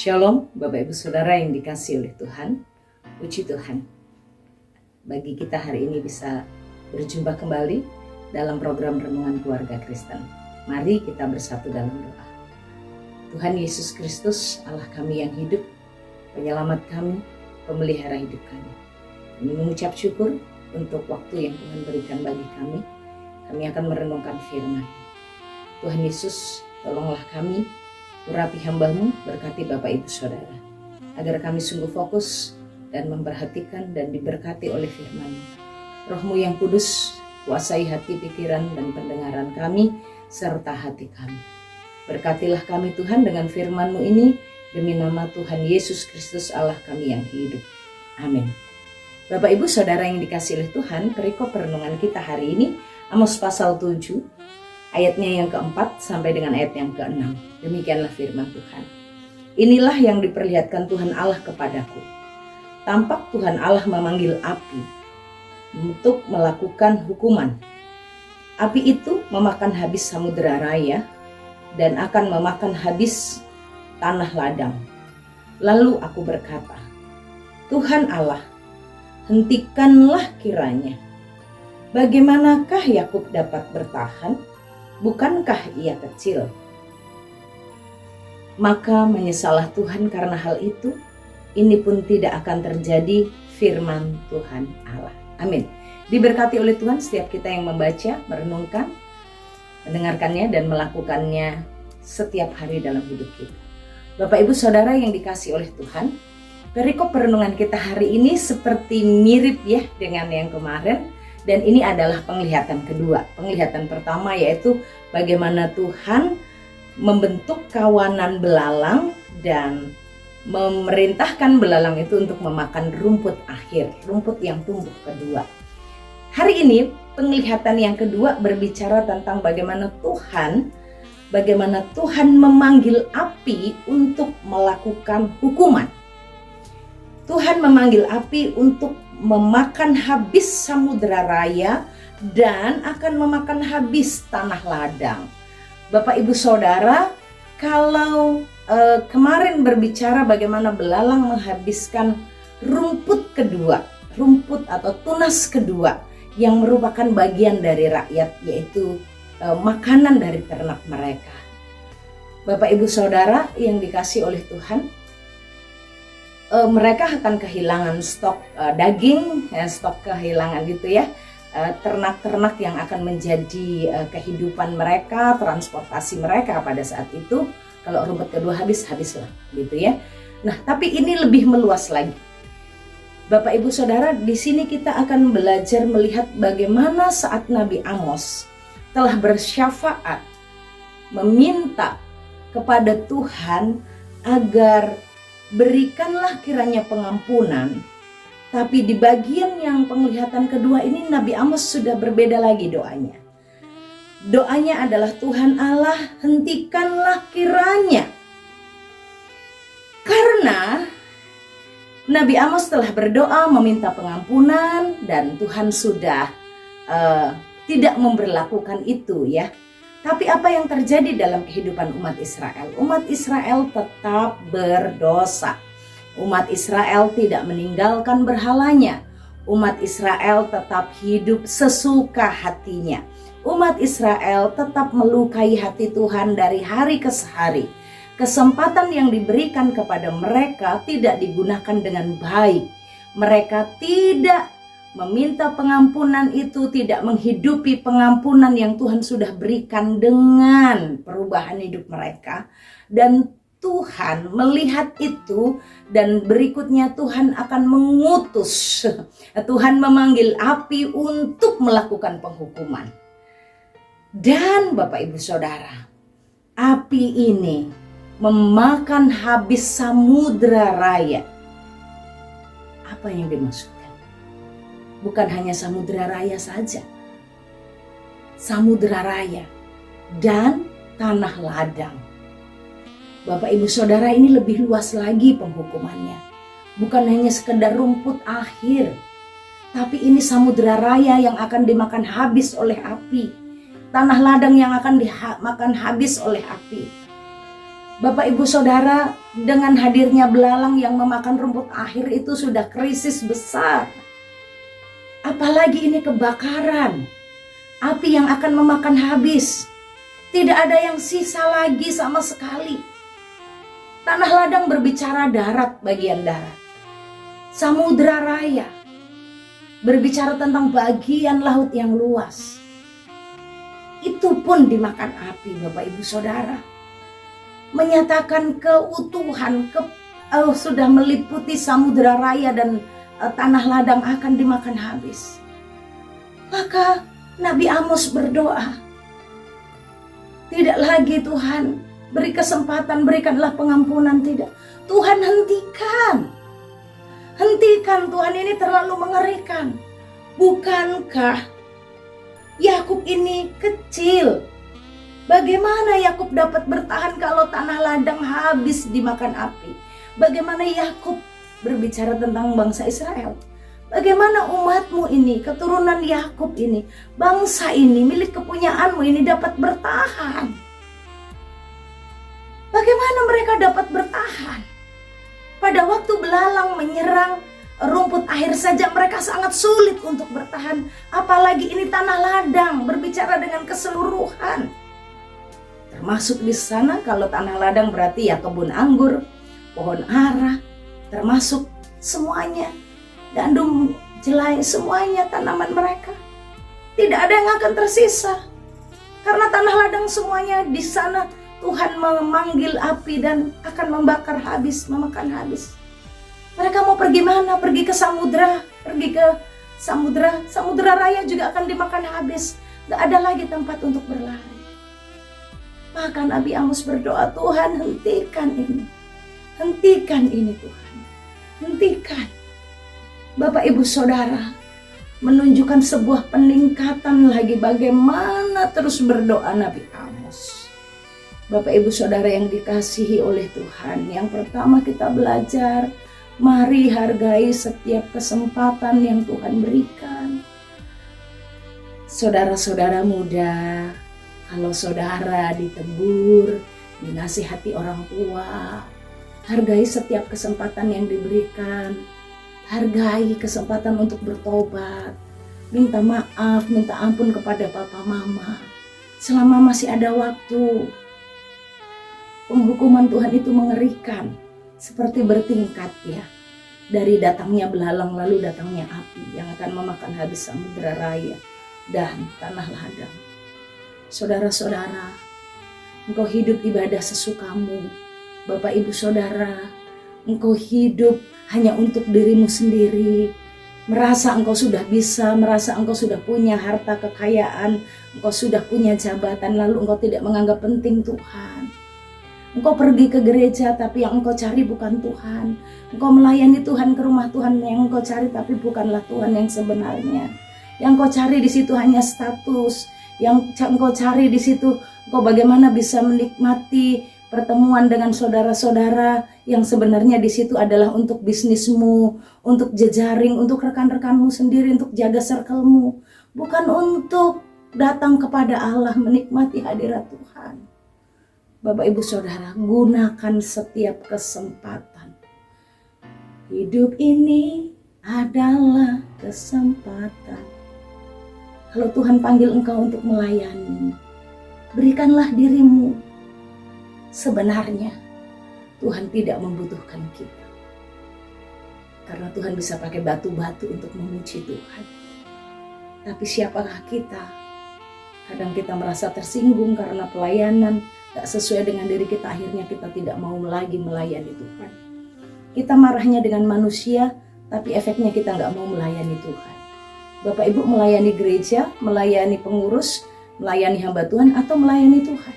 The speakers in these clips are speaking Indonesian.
Shalom Bapak Ibu Saudara yang dikasihi oleh Tuhan. Puji Tuhan, bagi kita hari ini bisa berjumpa kembali dalam program Renungan Keluarga Kristen. Mari kita bersatu dalam doa. Tuhan Yesus Kristus, Allah kami yang hidup, penyelamat kami, pemelihara hidup kami. Kami mengucap syukur untuk waktu yang Tuhan berikan bagi kami. Kami akan merenungkan firman. Tuhan Yesus, tolonglah kami, urapi hamba-Mu, berkati Bapak Ibu Saudara, agar kami sungguh fokus dan memperhatikan dan diberkati oleh firman-Mu. Roh-Mu yang kudus, kuasai hati, pikiran, dan pendengaran kami, serta hati kami. Berkatilah kami Tuhan dengan firman-Mu ini, demi nama Tuhan Yesus Kristus Allah kami yang hidup. Amin. Bapak Ibu Saudara yang dikasihi oleh Tuhan, perikop perenungan kita hari ini, Amos pasal 7, ayatnya yang keempat sampai dengan ayat yang keenam. Demikianlah firman Tuhan. Inilah yang diperlihatkan Tuhan Allah kepadaku. Tampak Tuhan Allah memanggil api untuk melakukan hukuman. Api itu memakan habis samudera raya dan akan memakan habis tanah ladang. Lalu aku berkata, Tuhan Allah, hentikanlah kiranya. Bagaimanakah Yakub dapat bertahan? Bukankah ia kecil? Maka menyesallah Tuhan karena hal itu. Ini pun tidak akan terjadi, firman Tuhan Allah. Amin. Diberkati oleh Tuhan setiap kita yang membaca, merenungkan, mendengarkannya dan melakukannya setiap hari dalam hidup kita. Bapak Ibu Saudara yang dikasihi oleh Tuhan, perikop perenungan kita hari ini seperti mirip ya dengan yang kemarin. Dan ini adalah penglihatan kedua. Penglihatan pertama yaitu bagaimana Tuhan membentuk kawanan belalang dan memerintahkan belalang itu untuk memakan rumput akhir, rumput yang tumbuh kedua. Hari ini penglihatan yang kedua berbicara tentang bagaimana Tuhan memanggil api untuk melakukan hukuman. Tuhan memanggil api untuk memakan habis samudera raya dan akan memakan habis tanah ladang. Bapak Ibu Saudara, kalau kemarin berbicara bagaimana belalang menghabiskan rumput kedua, rumput atau tunas kedua yang merupakan bagian dari rakyat, yaitu makanan dari ternak mereka. Bapak Ibu Saudara yang dikasihi oleh Tuhan, mereka akan kehilangan stok daging, stok kehilangan gitu ya, ternak-ternak yang akan menjadi kehidupan mereka, transportasi mereka pada saat itu. Kalau rumput kedua habislah gitu ya. Nah, tapi ini lebih meluas lagi. Bapak Ibu Saudara, di sini kita akan belajar melihat bagaimana saat Nabi Amos telah bersyafaat meminta kepada Tuhan agar berikanlah kiranya pengampunan. Tapi di bagian yang penglihatan kedua ini Nabi Amos sudah berbeda lagi doanya. Doanya adalah Tuhan Allah, hentikanlah kiranya. Karena Nabi Amos telah berdoa meminta pengampunan dan Tuhan sudah tidak memberlakukan itu ya. Tapi apa yang terjadi dalam kehidupan umat Israel? Umat Israel tetap berdosa. Umat Israel tidak meninggalkan berhalanya. Umat Israel tetap hidup sesuka hatinya. Umat Israel tetap melukai hati Tuhan dari hari ke hari. Kesempatan yang diberikan kepada mereka tidak digunakan dengan baik. Mereka tidak meminta pengampunan itu, tidak menghidupi pengampunan yang Tuhan sudah berikan dengan perubahan hidup mereka. Dan Tuhan melihat itu dan berikutnya Tuhan akan mengutus. Tuhan memanggil api untuk melakukan penghukuman. Dan Bapak Ibu Saudara, api ini memakan habis samudera raya. Apa yang dimaksudkan? Bukan hanya samudera raya saja. Samudera raya dan tanah ladang. Bapak Ibu Saudara, ini lebih luas lagi penghukumannya. Bukan hanya sekedar rumput akhir. Tapi ini samudera raya yang akan dimakan habis oleh api. Tanah ladang yang akan dimakan habis oleh api. Bapak Ibu Saudara, dengan hadirnya belalang yang memakan rumput akhir itu sudah krisis besar. Apalagi ini kebakaran, api yang akan memakan habis. Tidak ada yang sisa lagi sama sekali. Tanah ladang berbicara darat bagian darat. Samudra raya berbicara tentang bagian laut yang luas. Itu pun dimakan api, Bapak Ibu Saudara. Menyatakan keutuhan, sudah meliputi samudra raya dan tanah ladang akan dimakan habis. Maka Nabi Amos berdoa, tidak lagi Tuhan beri kesempatan, berikanlah pengampunan, tidak. Tuhan hentikan. Hentikan Tuhan, ini terlalu mengerikan. Bukankah Yakub ini kecil? Bagaimana Yakub dapat bertahan kalau tanah ladang habis dimakan api? Bagaimana Yakub berbicara tentang bangsa Israel? Bagaimana umatmu ini, keturunan Yakub ini, bangsa ini, milik kepunyaanmu ini dapat bertahan? Bagaimana mereka dapat bertahan? Pada waktu belalang menyerang rumput akhir saja mereka sangat sulit untuk bertahan. Apalagi ini tanah ladang berbicara dengan keseluruhan. Termasuk di sana kalau tanah ladang berarti ya kebun anggur, pohon ara, termasuk semuanya. Gandum, jelai, semuanya tanaman mereka. Tidak ada yang akan tersisa. Karena tanah ladang semuanya di sana Tuhan memanggil api dan akan membakar habis, memakan habis. Mereka mau pergi mana? Pergi ke samudra, pergi ke samudra. Samudra raya juga akan dimakan habis. Gak ada lagi tempat untuk berlari. Maka Nabi Amos berdoa, Tuhan hentikan ini. Hentikan ini Tuhan. Hentikan. Bapak Ibu Saudara, menunjukkan sebuah peningkatan lagi bagaimana terus berdoa Nabi Amos. Bapak Ibu Saudara yang dikasihi oleh Tuhan, yang pertama kita belajar, mari hargai setiap kesempatan yang Tuhan berikan. Saudara-saudara muda, kalau saudara ditegur, dinasihati orang tua, hargai setiap kesempatan yang diberikan. Hargai kesempatan untuk bertobat, minta maaf, minta ampun kepada papa mama. Selama masih ada waktu. Penghukuman Tuhan itu mengerikan, seperti bertingkat ya. Dari datangnya belalang lalu datangnya api yang akan memakan habis samudra raya dan tanah ladang. Saudara-saudara, engkau hidup ibadah sesukamu. Bapak Ibu Saudara, engkau hidup hanya untuk dirimu sendiri, merasa engkau sudah bisa, merasa engkau sudah punya harta kekayaan, engkau sudah punya jabatan, lalu engkau tidak menganggap penting Tuhan. Engkau pergi ke gereja tapi yang engkau cari bukan Tuhan. Engkau melayani Tuhan ke rumah Tuhan yang engkau cari tapi bukanlah Tuhan yang sebenarnya. Yang engkau cari di situ hanya status, yang engkau cari di situ engkau bagaimana bisa menikmati pertemuan dengan saudara-saudara yang sebenarnya di situ adalah untuk bisnismu, untuk jejaring, untuk rekan-rekanmu sendiri, untuk jaga circlemu, bukan untuk datang kepada Allah menikmati hadirat Tuhan. Bapak Ibu Saudara, gunakan setiap kesempatan. Hidup ini adalah kesempatan. Kalau Tuhan panggil engkau untuk melayani, berikanlah dirimu. Sebenarnya Tuhan tidak membutuhkan kita. Karena Tuhan bisa pakai batu-batu untuk memuji Tuhan. Tapi siapakah kita? Kadang kita merasa tersinggung karena pelayanan gak sesuai dengan diri kita. Akhirnya kita tidak mau lagi melayani Tuhan. Kita marahnya dengan manusia, tapi efeknya kita gak mau melayani Tuhan. Bapak Ibu melayani gereja, melayani pengurus, melayani hamba Tuhan, atau melayani Tuhan.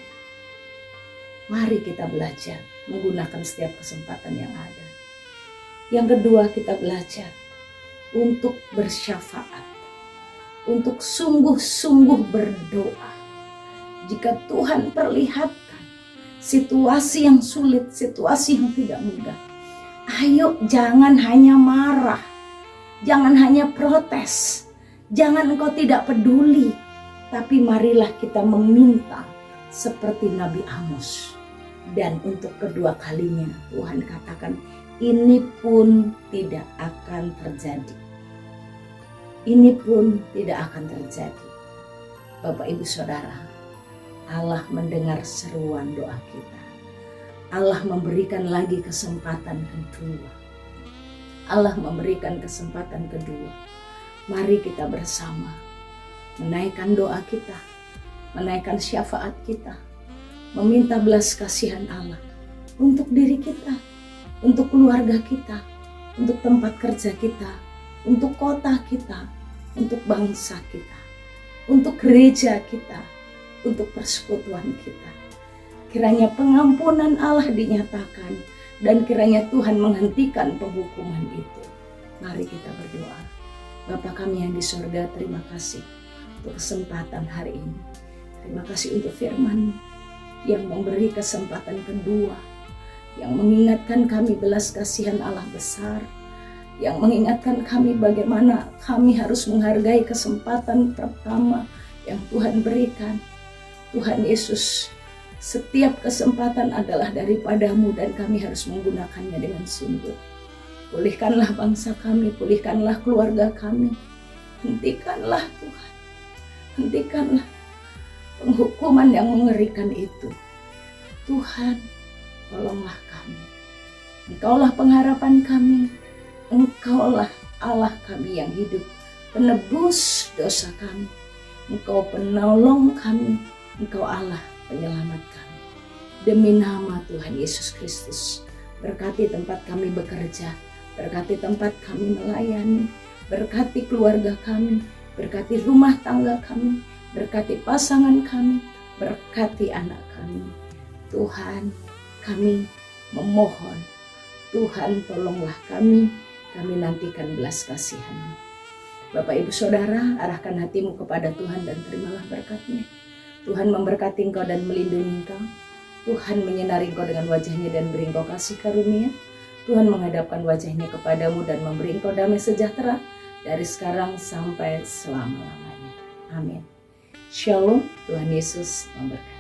Mari kita belajar menggunakan setiap kesempatan yang ada. Yang kedua, kita belajar untuk bersyafaat, untuk sungguh-sungguh berdoa. Jika Tuhan perlihatkan situasi yang sulit, situasi yang tidak mudah, ayo jangan hanya marah, jangan hanya protes, jangan engkau tidak peduli, tapi marilah kita meminta seperti Nabi Amos. Dan untuk kedua kalinya Tuhan katakan, ini pun tidak akan terjadi. Ini pun tidak akan terjadi. Bapak Ibu Saudara, Allah mendengar seruan doa kita. Allah memberikan lagi kesempatan kedua. Allah memberikan kesempatan kedua. Mari kita bersama menaikkan doa kita, menaikkan syafaat kita, meminta belas kasihan Allah untuk diri kita, untuk keluarga kita, untuk tempat kerja kita, untuk kota kita, untuk bangsa kita, untuk gereja kita, untuk persekutuan kita. Kiranya pengampunan Allah dinyatakan dan kiranya Tuhan menghentikan penghukuman itu. Mari kita berdoa. Bapa kami yang di sorga, terima kasih untuk kesempatan hari ini. Terima kasih untuk firman yang memberi kesempatan kedua, yang mengingatkan kami belas kasihan Allah besar, yang mengingatkan kami bagaimana kami harus menghargai kesempatan pertama yang Tuhan berikan. Tuhan Yesus, setiap kesempatan adalah daripadamu dan kami harus menggunakannya dengan sungguh. Pulihkanlah bangsa kami, pulihkanlah keluarga kami. Hentikanlah Tuhan, hentikanlah penghukuman yang mengerikan itu. Tuhan, tolonglah kami. Engkaulah pengharapan kami. Engkaulah Allah kami yang hidup, penebus dosa kami. Engkau penolong kami. Engkau Allah penyelamat kami. Demi nama Tuhan Yesus Kristus, berkati tempat kami bekerja, berkati tempat kami melayani, berkati keluarga kami, berkati rumah tangga kami, berkati pasangan kami, berkati anak kami. Tuhan, kami memohon, Tuhan tolonglah kami nantikan belas kasihan. Bapak Ibu Saudara, arahkan hatimu kepada Tuhan dan terimalah berkat-Nya. Tuhan memberkati engkau dan melindungi engkau. Tuhan menyinari engkau dengan wajah-Nya dan beri engkau kasih karunia. Tuhan menghadapkan wajah-Nya kepadamu dan memberi engkau damai sejahtera dari sekarang sampai selama-lamanya. Amin. Shalom, Tuhan Yesus memberkati.